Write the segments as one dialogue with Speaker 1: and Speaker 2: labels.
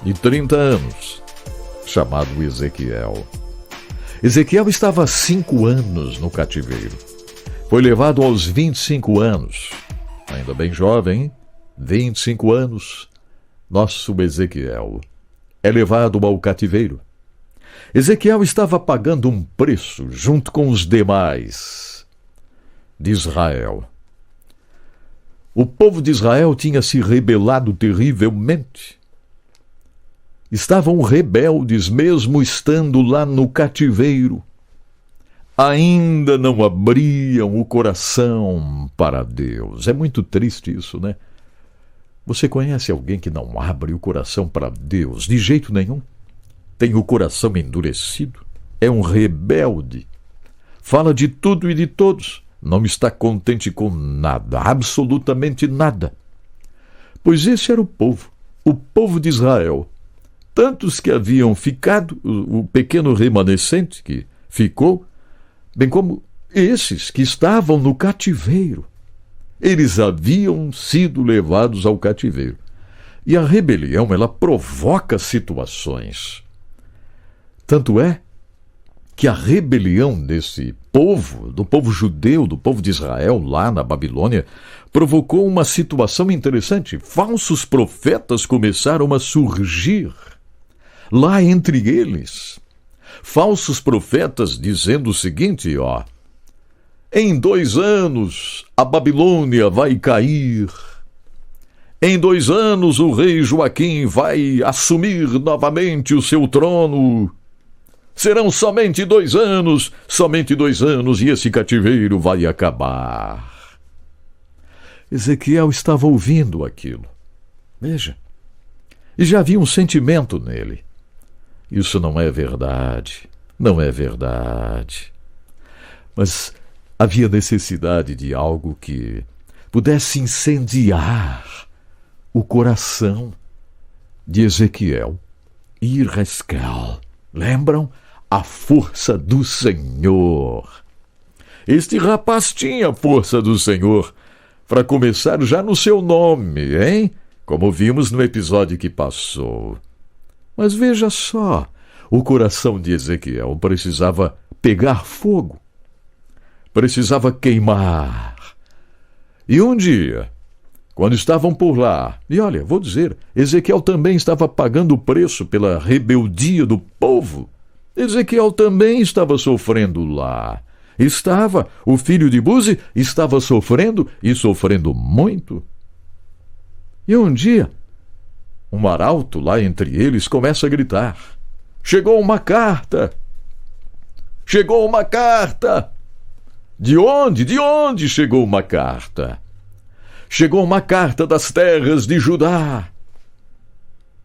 Speaker 1: de 30 anos, chamado Ezequiel. Ezequiel estava há 5 anos no cativeiro. Foi levado aos 25 anos. Ainda bem jovem, 25 anos. Nosso Ezequiel é levado ao cativeiro. Ezequiel estava pagando um preço junto com os demais de Israel. O povo de Israel tinha se rebelado terrivelmente. Estavam rebeldes, mesmo estando lá no cativeiro. Ainda não abriam o coração para Deus. É muito triste isso, né? Você conhece alguém que não abre o coração para Deus de jeito nenhum? Tem o coração endurecido, é um rebelde, fala de tudo e de todos, não está contente com nada, absolutamente nada. Pois esse era o povo de Israel. Tantos que haviam ficado, o pequeno remanescente que ficou, bem como esses que estavam no cativeiro. Eles haviam sido levados ao cativeiro. E a rebelião, ela provoca situações. Tanto é que a rebelião desse povo, do povo judeu, do povo de Israel, lá na Babilônia, provocou uma situação interessante. Falsos profetas começaram a surgir lá entre eles. Falsos profetas dizendo o seguinte, em 2 anos a Babilônia vai cair. Em 2 anos o rei Joaquim vai assumir novamente o seu trono. Serão somente 2 anos, e esse cativeiro vai acabar. Ezequiel estava ouvindo aquilo. Veja, e já havia um sentimento nele. Isso não é verdade, não é verdade. Mas havia necessidade de algo que pudesse incendiar o coração de Ezequiel e Ireskel. Lembram? A força do Senhor. Este rapaz tinha a força do Senhor, para começar já no seu nome, hein? Como vimos no episódio que passou. Mas veja só, o coração de Ezequiel precisava pegar fogo, precisava queimar. E um dia, quando estavam por lá, e olha, vou dizer, Ezequiel também estava pagando o preço pela rebeldia do povo. Ezequiel também estava sofrendo lá. O filho de Buzi estava sofrendo, e sofrendo muito. E um dia, um arauto lá entre eles começa a gritar: chegou uma carta! Chegou uma carta! De onde? De onde chegou uma carta? Chegou uma carta das terras de Judá.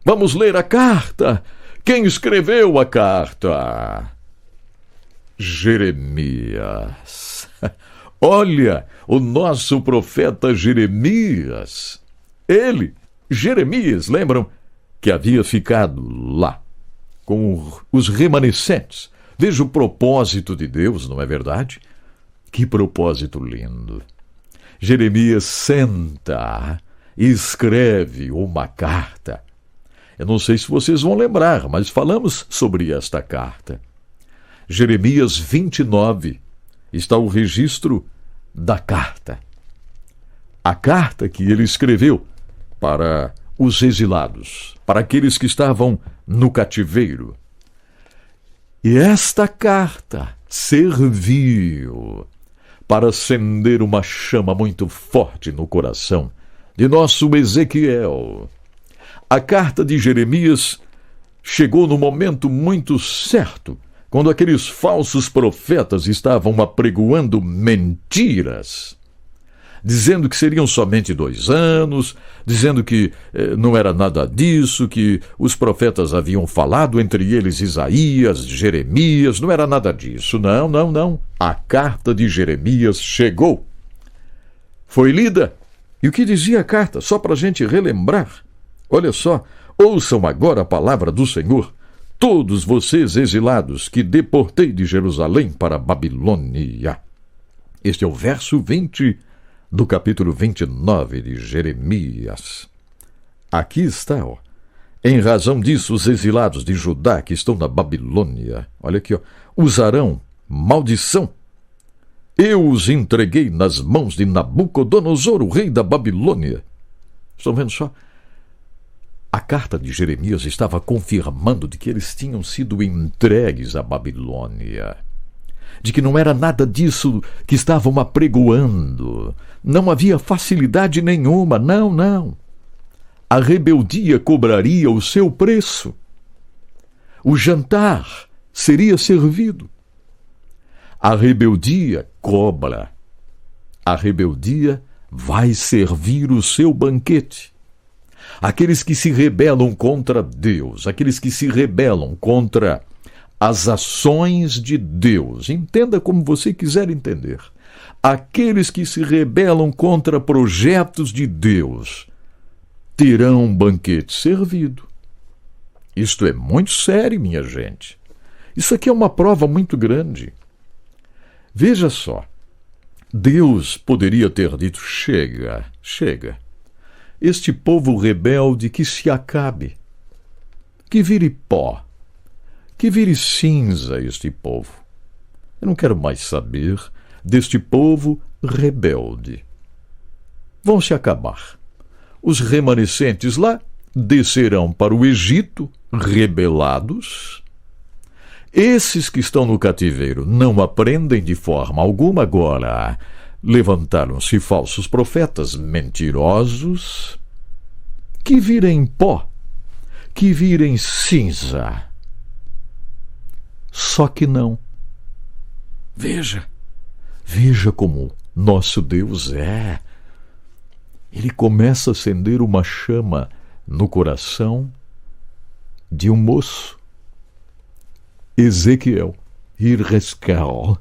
Speaker 1: Vamos ler a carta. Quem escreveu a carta? Jeremias. Olha, o nosso profeta Jeremias. Ele, Jeremias, lembram que havia ficado lá com os remanescentes. Veja o propósito de Deus, não é verdade? Que propósito lindo. Jeremias senta e escreve uma carta. Eu não sei se vocês vão lembrar, mas falamos sobre esta carta. Jeremias 29 está o registro da carta. A carta que ele escreveu para os exilados, para aqueles que estavam no cativeiro. E esta carta serviu para acender uma chama muito forte no coração de nosso Ezequiel. A carta de Jeremias chegou no momento muito certo, quando aqueles falsos profetas estavam apregoando mentiras, dizendo que seriam somente 2 anos, dizendo que não era nada disso, que os profetas haviam falado, entre eles Isaías, Jeremias, não era nada disso. Não, não, não. A carta de Jeremias chegou. Foi lida. E o que dizia a carta? Só para a gente relembrar. Olha só, ouçam agora a palavra do Senhor, todos vocês exilados que deportei de Jerusalém para a Babilônia. Este é o verso 20 do capítulo 29 de Jeremias. Aqui está, Em razão disso, os exilados de Judá que estão na Babilônia, olha aqui, usarão maldição. Eu os entreguei nas mãos de Nabucodonosor, o rei da Babilônia. Estão vendo só? A carta de Jeremias estava confirmando de que eles tinham sido entregues à Babilônia. De que não era nada disso que estavam apregoando. Não havia facilidade nenhuma, não. A rebeldia cobraria o seu preço. O jantar seria servido. A rebeldia cobra. A rebeldia vai servir o seu banquete. Aqueles que se rebelam contra Deus, aqueles que se rebelam contra as ações de Deus, entenda como você quiser entender. Aqueles que se rebelam contra projetos de Deus terão um banquete servido. Isto é muito sério, minha gente. Isso aqui é uma prova muito grande. Veja só, Deus poderia ter dito: chega. Este povo rebelde que se acabe, que vire pó, que vire cinza este povo. Eu não quero mais saber deste povo rebelde. Vão se acabar. Os remanescentes lá descerão para o Egito, rebelados. Esses que estão no cativeiro não aprendem de forma alguma agora. Levantaram-se falsos profetas mentirosos, que virem pó, que virem cinza. Só que não. Veja como nosso Deus é. Ele começa a acender uma chama no coração de um moço, Ezequiel, Irrescal,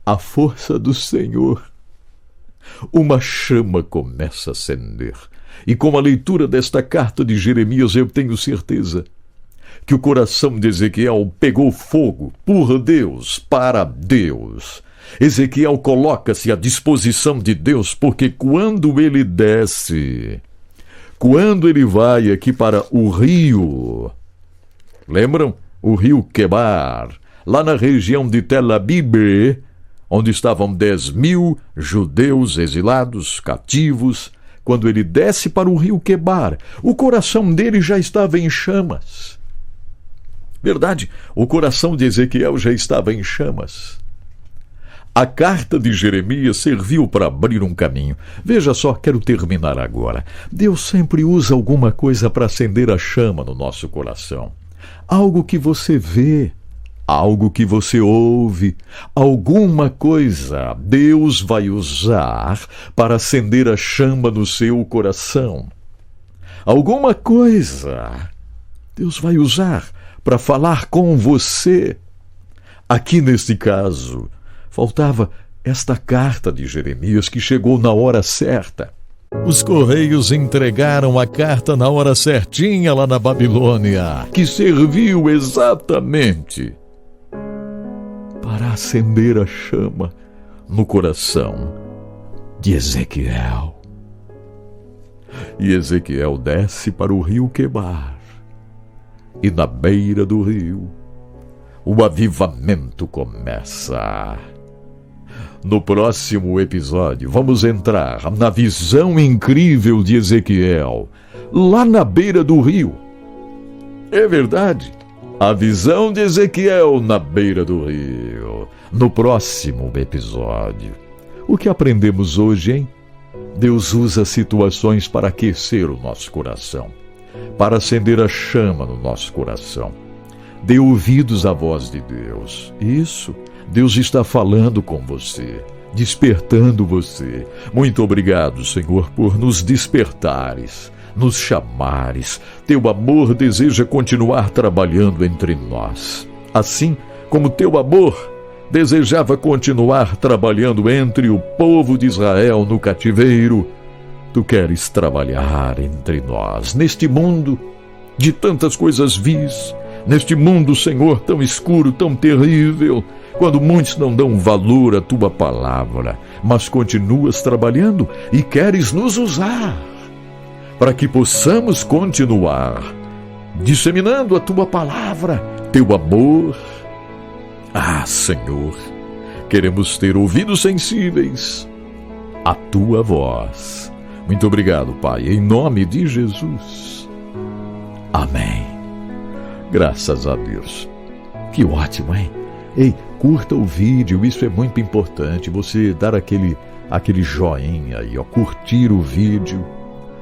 Speaker 1: a força do Senhor. Uma chama começa a acender. E com a leitura desta carta de Jeremias, eu tenho certeza que o coração de Ezequiel pegou fogo por Deus, para Deus. Ezequiel coloca-se à disposição de Deus, porque quando ele desce, quando ele vai aqui para o rio, lembram? O rio Quebar, lá na região de Tel Aviv, onde estavam 10.000 judeus exilados, cativos. Quando ele desce para o rio Quebar, o coração dele já estava em chamas. Verdade, o coração de Ezequiel já estava em chamas. A carta de Jeremias serviu para abrir um caminho. Veja só, quero terminar agora. Deus sempre usa alguma coisa para acender a chama no nosso coração. Algo que você vê, algo que você ouve, alguma coisa Deus vai usar para acender a chama no seu coração. Alguma coisa Deus vai usar para falar com você. Aqui neste caso, faltava esta carta de Jeremias que chegou na hora certa. Os Correios entregaram a carta na hora certinha lá na Babilônia, que serviu exatamente para acender a chama no coração de Ezequiel. E Ezequiel desce para o rio Quebar. E na beira do rio, o avivamento começa. No próximo episódio, vamos entrar na visão incrível de Ezequiel, lá na beira do rio. É verdade, a visão de Ezequiel na beira do rio. No próximo episódio. O que aprendemos hoje, hein? Deus usa situações para aquecer o nosso coração, para acender a chama no nosso coração. Dê ouvidos à voz de Deus. Isso, Deus está falando com você, despertando você. Muito obrigado, Senhor, por nos despertares, nos chamares. Teu amor deseja continuar trabalhando entre nós. Assim como teu amor desejava continuar trabalhando entre o povo de Israel no cativeiro, tu queres trabalhar entre nós, neste mundo de tantas coisas vis, neste mundo, Senhor, tão escuro, tão terrível, quando muitos não dão valor à tua palavra, mas continuas trabalhando e queres nos usar para que possamos continuar disseminando a tua palavra, teu amor. Ah, Senhor, queremos ter ouvidos sensíveis à tua voz. Muito obrigado, Pai, em nome de Jesus. Amém. Graças a Deus. Que ótimo, hein? Ei, curta o vídeo, isso é muito importante. Você dar aquele joinha aí, ó, curtir o vídeo.